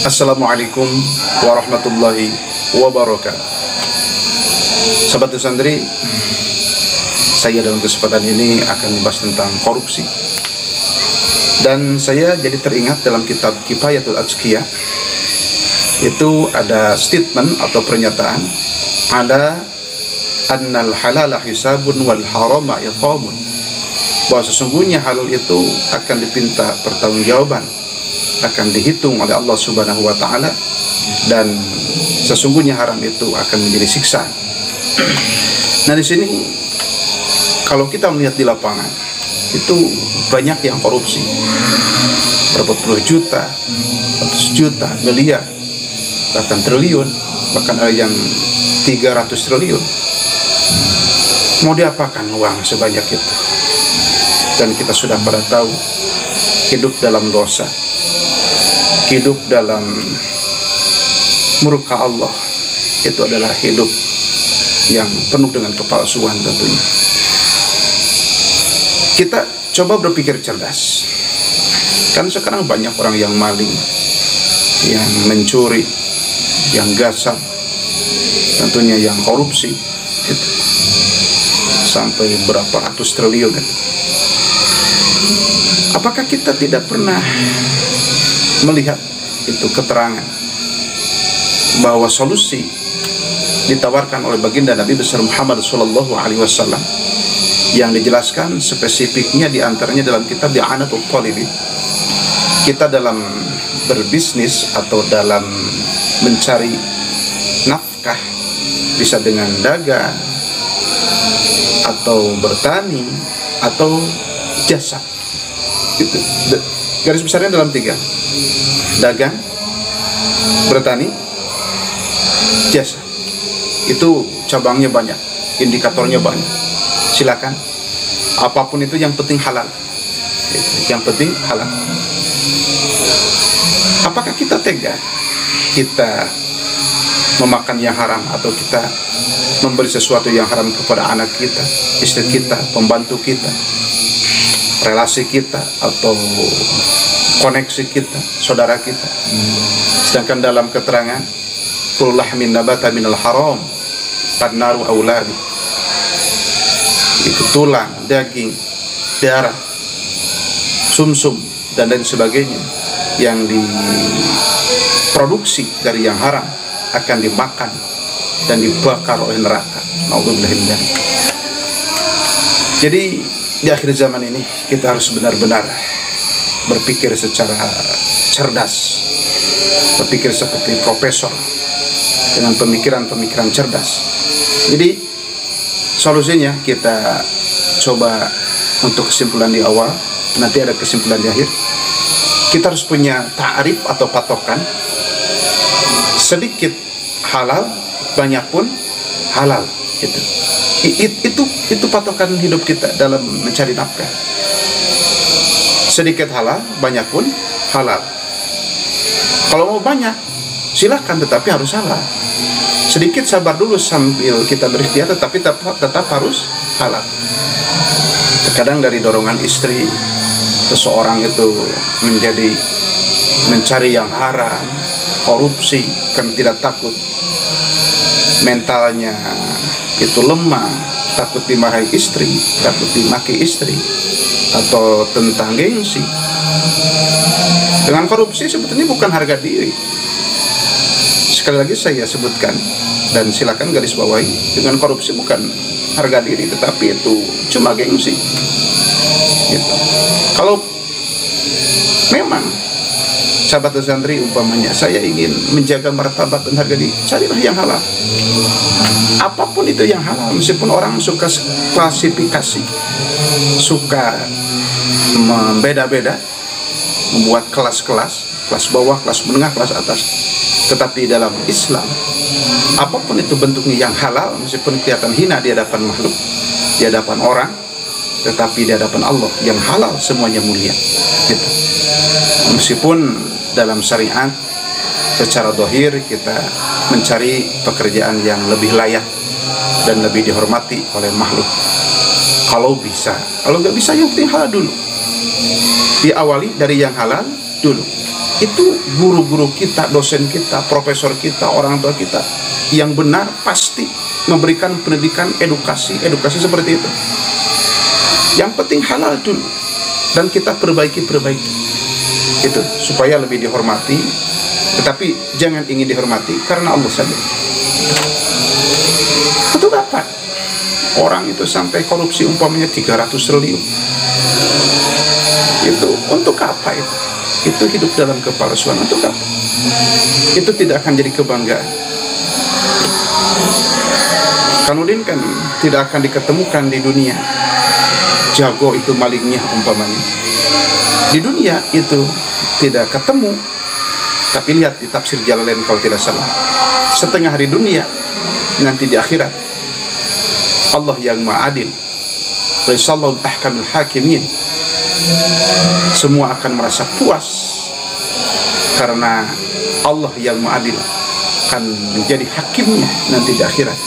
Assalamualaikum warahmatullahi wabarakatuh. Sahabat santri, saya dalam kesempatan ini akan membahas tentang korupsi. Dan saya jadi teringat dalam kitab Kifayatul Azkiyah, itu ada statement atau pernyataan, ada annal halala hisabun wal harama iqamun, bahwa sesungguhnya halal itu akan dipinta pertanggungjawaban, akan dihitung oleh Allah Subhanahu wa taala, dan sesungguhnya haram itu akan menjadi siksa. Nah, di sini kalau kita melihat di lapangan itu banyak yang korupsi, berapa puluh juta, ratus juta, miliar, bahkan triliun, bahkan ada yang 300 triliun. Mau diapakan uang sebanyak itu? Dan kita sudah pada tahu, hidup dalam dosa, hidup dalam murka Allah, itu adalah hidup yang penuh dengan kepalsuan tentunya. Kita coba berpikir cerdas. Kan sekarang banyak orang yang maling, yang mencuri, yang gasap, tentunya yang korupsi, gitu. Sampai berapa ratus triliun. Apakah kita tidak pernah melihat itu keterangan bahwa solusi ditawarkan oleh baginda Nabi besar Muhammad SAW, yang dijelaskan spesifiknya diantaranya dalam kitab I'anatul Talibin. Kita dalam berbisnis atau dalam mencari nafkah, bisa dengan dagang atau bertani atau jasa. Itu garis besarnya dalam 3: dagang, bertani, jasa. Itu cabangnya banyak, indikatornya banyak. Silakan, apapun itu yang penting halal. Yang penting halal. Apakah kita tega kita memakan yang haram, atau kita memberi sesuatu yang haram kepada anak kita, istri kita, pembantu kita, relasi kita, atau koneksi kita, saudara kita? Sedangkan dalam keterangan kullu lahmin nabata minal haram fannaru auladi, itu tulang, daging, darah, sumsum dan lain sebagainya yang diproduksi dari yang haram akan dimakan dan dibakar oleh neraka. Naudzubillah min dzalik. Jadi di akhir zaman ini kita harus benar-benar berpikir secara cerdas, berpikir seperti profesor dengan pemikiran-pemikiran cerdas. Jadi solusinya kita coba untuk kesimpulan di awal, nanti ada kesimpulan di akhir. Kita harus punya ta'rif atau patokan, sedikit halal, banyak pun halal, gitu. Itu patokan hidup kita dalam mencari nafkah. Sedikit halal, banyak pun halal. Kalau mau banyak, silakan, tetapi harus halal. Sedikit sabar dulu sambil kita berikhtiar, tetapi tetap harus halal. Terkadang dari dorongan istri, seseorang itu menjadi mencari yang haram, korupsi, karena tidak takut mentalnya itu lemah, takut dimarahi istri, takut dimaki istri, atau tentang gengsi. Dengan korupsi sebetulnya bukan harga diri. Sekali lagi saya sebutkan, dan silakan garis bawahi, dengan korupsi bukan harga diri, tetapi itu cuma gengsi, gitu. Kalau memang sahabat santri umpamanya saya ingin menjaga martabat dan harga diri, carilah yang halal. Apapun itu yang halal, meskipun orang suka klasifikasi, suka membeda-beda, membuat kelas-kelas, kelas bawah, kelas menengah, kelas atas. Tetapi dalam Islam, apapun itu bentuknya yang halal, meskipun kelihatan hina di hadapan makhluk, di hadapan orang, tetapi di hadapan Allah yang halal semuanya mulia, gitu. Meskipun dalam syariat secara dohir kita mencari pekerjaan yang lebih layak dan lebih dihormati oleh makhluk, kalau bisa. Kalau nggak bisa, yang penting halal dulu. Diawali dari yang halal, dulu. Itu guru-guru kita, dosen kita, profesor kita, orang tua kita yang benar pasti memberikan pendidikan edukasi seperti itu. Yang penting halal dulu, dan kita perbaiki itu supaya lebih dihormati. Tetapi jangan ingin dihormati karena Allah saja. Untuk apa orang itu sampai korupsi umpamanya 300 triliun? Itu untuk apa itu? Itu hidup dalam kepalsuan. Untuk apa? Itu tidak akan jadi kebanggaan. Kanudin kan tidak akan diketemukan di dunia. Jago itu malingnya umpamanya. Di dunia itu tidak ketemu. Tapi lihat di tafsir Jalalain kalau tidak salah. Setengah hari dunia, nanti di akhirat Allah yang Maha Adil. Risallahu ahkamil hakimin. Semua akan merasa puas karena Allah yang Maha Adil akan menjadi hakimnya nanti di akhirat.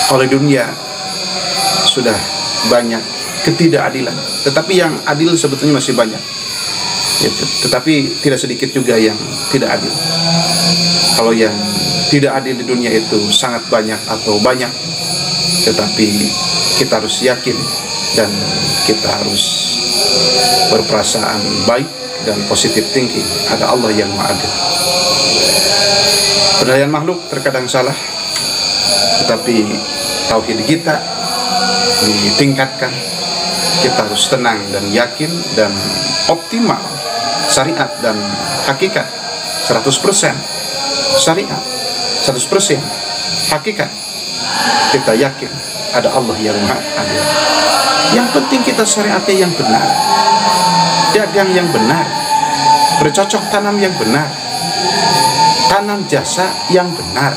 Kalau dunia sudah banyak ketidakadilan, tetapi yang adil sebetulnya masih banyak. Gitu. Tetapi tidak sedikit juga yang tidak adil. Kalau yang tidak adil di dunia itu sangat banyak atau banyak, tetapi kita harus yakin dan kita harus berperasaan baik dan positive thinking. Ada Allah yang Maha Adil. Penilaian makhluk terkadang salah, tetapi tauhid kita ditingkatkan. Kita harus tenang dan yakin dan optimal. Syariat dan hakikat 100%. Syariat 100%. Hakikat kita yakin ada Allah yang Maha Adil. Yang penting kita syariatnya yang benar, dagang yang benar, bercocok tanam yang benar, tanam jasa yang benar,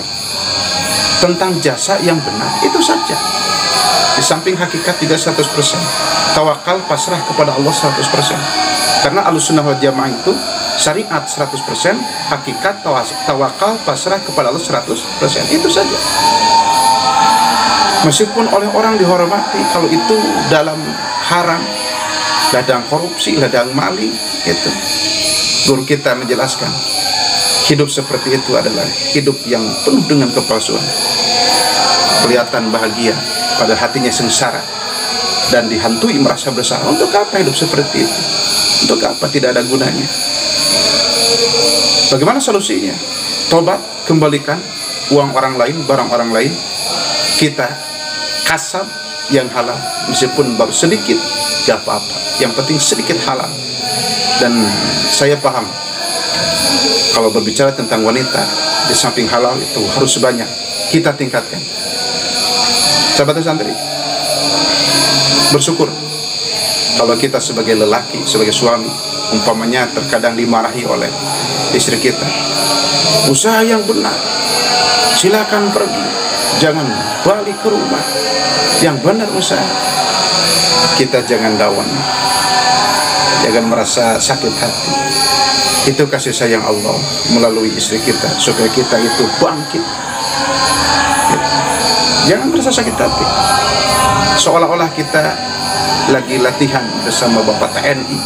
tentang jasa yang benar. Itu saja. Di samping hakikat juga 100%. Tawakal, pasrah kepada Allah 100%. Karena Ahlussunnah wal Jamaah itu syariat 100%, hakikat, tawakal, pasrah kepada Allah 100%. Itu saja. Meskipun oleh orang dihormati, kalau itu dalam haram, ladang korupsi, ladang maling, itu guru kita menjelaskan hidup seperti itu adalah hidup yang penuh dengan kepalsuan. Kelihatan bahagia, pada hatinya sengsara dan dihantui merasa bersalah. Untuk apa hidup seperti itu? Untuk apa? Tidak ada gunanya. Bagaimana solusinya? Tobat, kembalikan uang orang lain, barang orang lain. Kita kasab yang halal, meskipun baru sedikit, gak apa-apa. Yang penting sedikit halal. Dan saya paham, kalau berbicara tentang wanita, di samping halal itu harus banyak kita tingkatkan. Sahabat santri, bersyukur kalau kita sebagai lelaki, sebagai suami, umpamanya terkadang dimarahi oleh istri kita. Usaha yang benar, silakan pergi, jangan balik ke rumah. Yang benar usaha. Kita jangan dawan, jangan merasa sakit hati. Itu kasih sayang Allah melalui istri kita, supaya kita itu bangkit. Jangan merasa sakit hati, seolah-olah kita lagi latihan bersama Bapak TNI,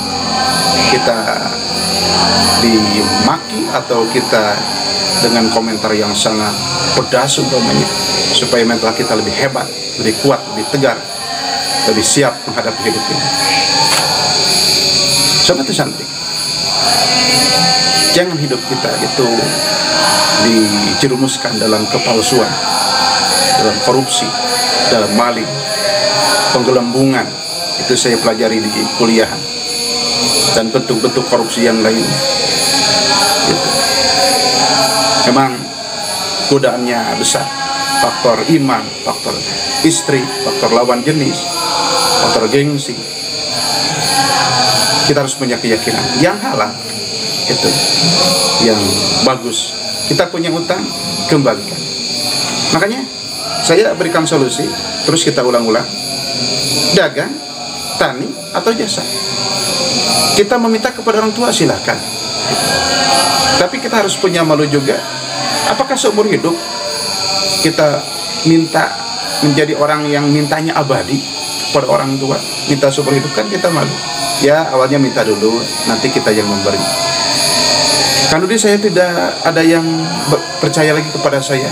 kita dimaki atau kita dengan komentar yang sangat pedas umpamanya, supaya mental kita lebih hebat, lebih kuat, lebih tegar, lebih siap menghadapi hidup ini. Sahabat santri, jangan hidup kita itu dijerumuskan dalam kepalsuan, dalam korupsi, dalam maling, penggelembungan. Itu saya pelajari di kuliah, dan bentuk-bentuk korupsi yang lain. Gitu. Memang godaannya besar. Faktor iman, faktor istri, faktor lawan jenis, faktor gengsi. Kita harus punya keyakinan yang halal, itu yang bagus. Kita punya utang, kembalikan. Makanya saya berikan solusi, terus kita ulang-ulang. Dagang, tani, atau jasa. Kita meminta kepada orang tua, silakan. Tapi kita harus punya malu juga. Apakah seumur hidup kita minta menjadi orang yang mintanya abadi? kepada orang tua, minta seumur hidup, kan kita malu. Ya awalnya minta dulu, nanti kita yang memberi. Kan dulu saya tidak ada yang percaya lagi kepada saya,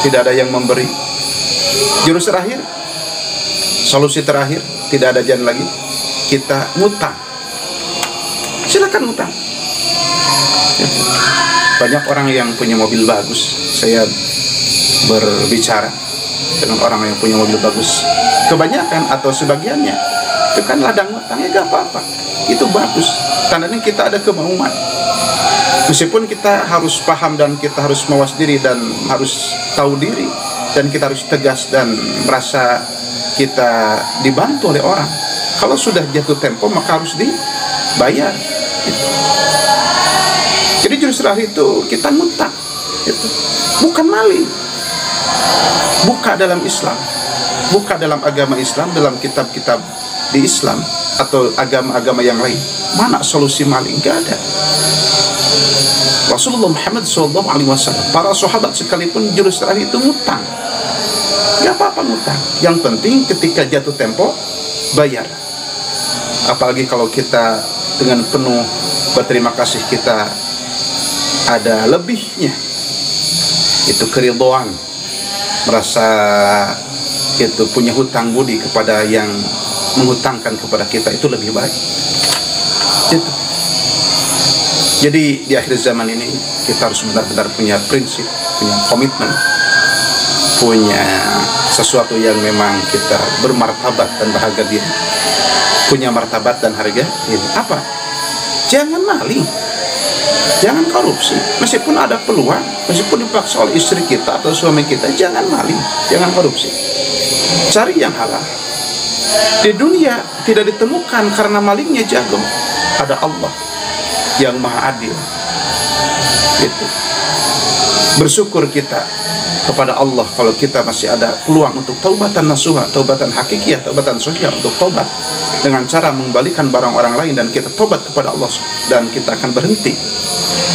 tidak ada yang memberi. Jurus terakhir, solusi terakhir, tidak ada jalan lagi, kita ngutang. Silakan ngutang. Banyak orang yang punya mobil bagus, saya berbicara dengan orang yang punya mobil bagus, kebanyakan atau sebagiannya itu kan ladang ngutangnya, gak apa-apa, itu bagus, tandanya kita ada kemauan. Meskipun kita harus paham dan kita harus mawas diri dan harus tahu diri, dan kita harus tegas dan merasa kita dibantu oleh orang. Kalau sudah jatuh tempo maka harus dibayar. Jadi jurus terakhir itu kita ngutang, bukan maling. Buka dalam Islam, buka dalam agama Islam, dalam kitab-kitab di Islam atau agama-agama yang lain, mana solusi maling? Gak ada. Rasulullah Muhammad SAW, para sahabat sekalipun jurus terakhir itu ngutang. Gak apa-apa ngutang, yang penting ketika jatuh tempo bayar. Apalagi kalau kita dengan penuh berterima kasih, kita ada lebihnya, itu keridhaan, merasa itu punya hutang budi kepada yang menghutangkan kepada kita, itu lebih baik. Gitu. Jadi di akhir zaman ini kita harus benar-benar punya prinsip, punya komitmen, punya sesuatu yang memang kita bermartabat dan berharga diri, punya martabat dan harga diri. Apa? Jangan maling, jangan korupsi. Meskipun ada peluang, meskipun dipaksa oleh istri kita atau suami kita, jangan maling, jangan korupsi. Cari yang halal. Di dunia tidak ditemukan karena malingnya jago. Ada Allah yang maha adil. Itu. Bersyukur kita kepada Allah kalau kita masih ada peluang untuk taubatan nasuha, taubatan hakikiyah, taubatan sahih, untuk taubat dengan cara mengembalikan barang orang lain, dan kita tobat kepada Allah, dan kita akan berhenti,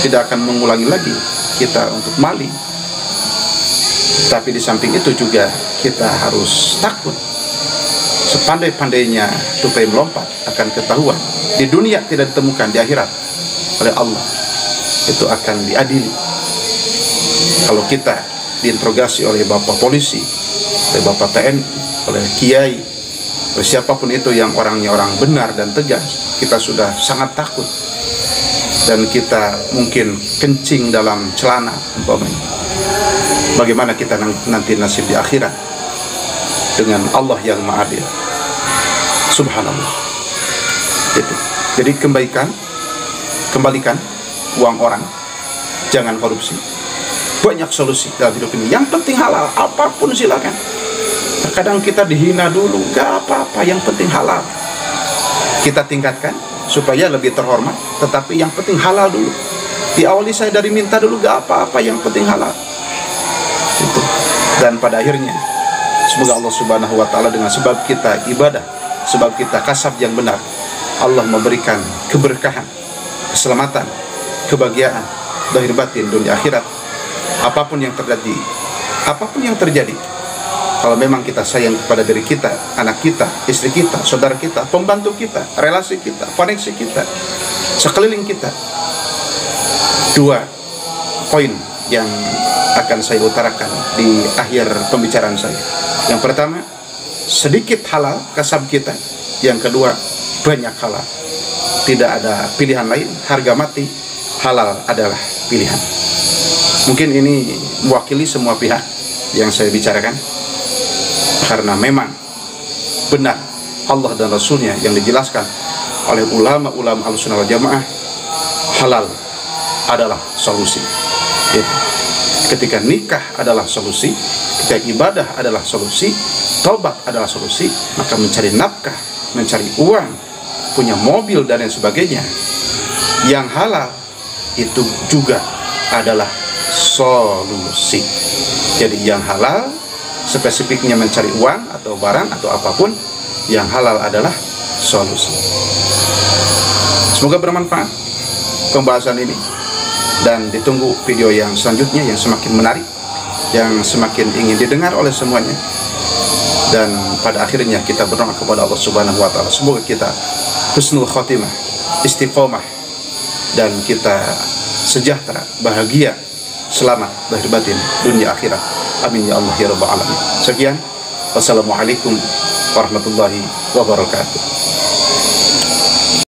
tidak akan mengulangi lagi kita untuk maling. Tapi di samping itu juga kita harus takut. Sepandai-pandainya tupai melompat akan ketahuan. Di dunia tidak ditemukan, di akhirat oleh Allah itu akan diadili. Kalau kita diinterogasi oleh bapak polisi, oleh bapak TNI, oleh kiai, oleh siapapun itu yang orangnya orang benar dan tegas, kita sudah sangat takut, dan kita mungkin kencing dalam celana umpamanya. Bagaimana kita nanti nasib di akhirat dengan Allah yang maha adil? Subhanallah. Itu. Jadi kembalikan uang orang, jangan korupsi. Banyak solusi dalam hidup ini. Yang penting halal, apapun silakan. Terkadang kita dihina dulu, gak apa-apa, yang penting halal. Kita tingkatkan supaya lebih terhormat, tetapi yang penting halal dulu. Diawali saya dari minta dulu, gak apa-apa, yang penting halal. Itu. Dan pada akhirnya semoga Allah Subhanahu wa ta'ala dengan sebab kita ibadah, sebab kita kasab yang benar, Allah memberikan keberkahan, keselamatan, kebahagiaan lahir batin dunia akhirat. Apapun yang terjadi, kalau memang kita sayang kepada diri kita, anak kita, istri kita, saudara kita, pembantu kita, relasi kita, koneksi kita, sekeliling kita, dua poin yang akan saya utarakan di akhir pembicaraan saya. Yang pertama, sedikit halal kasab kita. Yang kedua, banyak halal. Tidak ada pilihan lain, harga mati, halal adalah pilihan. Mungkin ini mewakili semua pihak yang saya bicarakan, karena memang benar Allah dan Rasulnya yang dijelaskan oleh ulama-ulama Ahlussunnah wal Jamaah, halal adalah solusi. Ketika nikah adalah solusi, ketika ibadah adalah solusi, taubat adalah solusi, maka mencari nafkah, mencari uang, punya mobil dan lain sebagainya yang halal itu juga adalah solusi. Jadi yang halal spesifiknya mencari uang atau barang atau apapun, yang halal adalah solusi. Semoga bermanfaat pembahasan ini, dan ditunggu video yang selanjutnya yang semakin menarik, yang semakin ingin didengar oleh semuanya. dan pada akhirnya kita berdoa kepada Allah Subhanahu wa taala semoga kita husnul khotimah, istiqomah, dan kita sejahtera, bahagia, selamat lahir batin dunia akhirat. Amin ya Allah ya rabbal alamin. Sekian, wassalamualaikum warahmatullahi wabarakatuh.